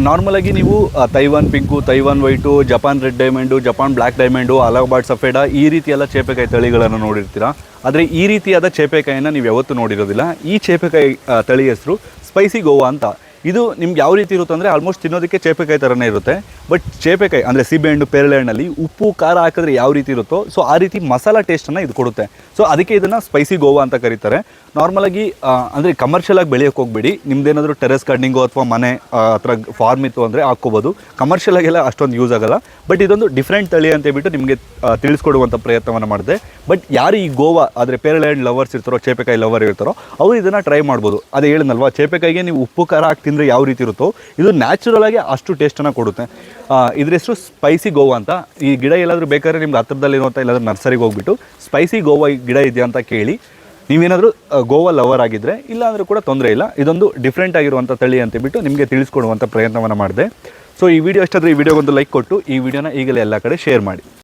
ನಾರ್ಮಲಾಗಿ ನೀವು Taiwan pink, Taiwan white, Japan red diamond, Japan black diamond, Allahabad ಸಫೇಡ ಈ ರೀತಿಯೆಲ್ಲ ಚೇಪೆಕಾಯಿ ತಳಿಗಳನ್ನು ನೋಡಿರ್ತೀರಾ. ಆದರೆ ಈ ರೀತಿಯಾದ ಚೇಪೆಕಾಯಿನ ನೀವು ಯಾವತ್ತೂ ನೋಡಿರೋದಿಲ್ಲ. ಈ ಚೇಪೆಕಾಯಿ ತಳಿ ಹೆಸರು ಸ್ಪೈಸಿ ಗೋವಾ ಅಂತ. ಇದು ನಿಮ್ಗೆ ಯಾವ ರೀತಿ ಇರುತ್ತೆ ಅಂದರೆ ಆಲ್ಮೋಸ್ಟ್ ತಿನ್ನೋದಕ್ಕೆ ಚೇಪೆಕಾಯಿ ಥರನೇ ಇರುತ್ತೆ. ಬಟ್ ಚೇಪೆಕಾಯಿ ಅಂದರೆ ಸೀಬೆಹಣ್ಣು, ಪೇರಳೆ ಹಣ್ಣಲ್ಲಿ ಉಪ್ಪು ಖಾರ ಹಾಕಿದ್ರೆ ಯಾವ ರೀತಿ ಇರುತ್ತೋ ಸೊ ಆ ರೀತಿ ಮಸಾಲ ಟೇಸ್ಟನ್ನು ಇದು ಕೊಡುತ್ತೆ. ಸೊ ಅದಕ್ಕೆ ಇದನ್ನು ಸ್ಪೈಸಿ ಗೋವಾ ಅಂತ ಕರೀತಾರೆ. ನಾರ್ಮಲಾಗಿ ಅಂದರೆ ಕಮರ್ಷಿಯಲಾಗಿ ಬೆಳೆಯೋಕ್ಕೆ ಹೋಗ್ಬೇಡಿ. ನಿಮ್ದೇನಾದರೂ ಟೆರೆಸ್ ಗಾರ್ಡನಿಂಗು ಅಥವಾ ಮನೆ ಹತ್ರ ಫಾರ್ಮ್ ಇತ್ತು ಅಂದರೆ ಹಾಕ್ಕೋಬೋದು. ಕಮರ್ಷಿಯಲಾಗೆಲ್ಲ ಅಷ್ಟೊಂದು ಯೂಸ್ ಆಗೋಲ್ಲ. ಬಟ್ ಇದೊಂದು ಡಿಫ್ರೆಂಟ್ ತಳಿ ಅಂತ ಹೇಳ್ಬಿಟ್ಟು ನಿಮಗೆ ತಿಳಿಸ್ಕೊಡುವಂಥ ಪ್ರಯತ್ನವನ್ನು ಮಾಡಿದೆ. ಬಟ್ ಯಾರು ಈ ಗೋವಾ ಆದರೆ ಪೇರಳೆ ಹಣ್ಣು ಲವರ್ಸ್ ಇರ್ತಾರೋ, ಚೇಪೆಕಾಯಿ ಲವರ್ ಇರ್ತಾರೋ ಅವರು ಇದನ್ನು ಟ್ರೈ ಮಾಡ್ಬೋದು. ಅದೇ ಹೇಳಿದ್ನಲ್ವಾ, ಚೇಪೆಕಾಯಿಗೆ ನೀವು ಉಪ್ಪು ಖಾರ ಹಾಕಿ ತಿಂದರೆ ಯಾವ ರೀತಿ ಇರುತ್ತೋ ಇದು ನ್ಯಾಚುರಲಾಗಿ ಅಷ್ಟು ಟೇಸ್ಟನ್ನು ಕೊಡುತ್ತೆ. ಇದ್ರ ಹೆಸರು ಸ್ಪೈಸಿ ಗೋವಾ ಅಂತ. ಈ ಗಿಡ ಎಲ್ಲಾದರೂ ಬೇಕಾದ್ರೆ ನಿಮ್ಗೆ ಹತ್ರದಲ್ಲಿರುವಂಥ ಎಲ್ಲಾದರೂ ನರ್ಸರಿಗೆ ಹೋಗ್ಬಿಟ್ಟು ಸ್ಪೈಸಿ ಗೋವಾ ಗಿಡ ಇದೆಯಾ ಅಂತ ಕೇಳಿ. ನೀವೇನಾದರೂ ಗೋವಾ ಲವರ್ ಆಗಿದ್ದರೆ ಇಲ್ಲ ಅಂದರೂ ಕೂಡ ತೊಂದರೆ ಇಲ್ಲ. ಇದೊಂದು ಡಿಫ್ರೆಂಟ್ ಆಗಿರುವಂಥ ತಳಿ ಅಂತೇಳ್ಬಿಟ್ಟು ನಿಮಗೆ ತಿಳಿಸ್ಕೊಡುವಂಥ ಪ್ರಯತ್ನವನ್ನು ಮಾಡಿದೆ. ಸೊ ಈ ವಿಡಿಯೋ ಅಷ್ಟಾದರೆ ಈ ವಿಡಿಯೋಗೊಂದು ಲೈಕ್ ಕೊಟ್ಟು ಈ ವಿಡಿಯೋನ ಈಗಲೇ ಎಲ್ಲ ಕಡೆ ಶೇರ್ ಮಾಡಿ.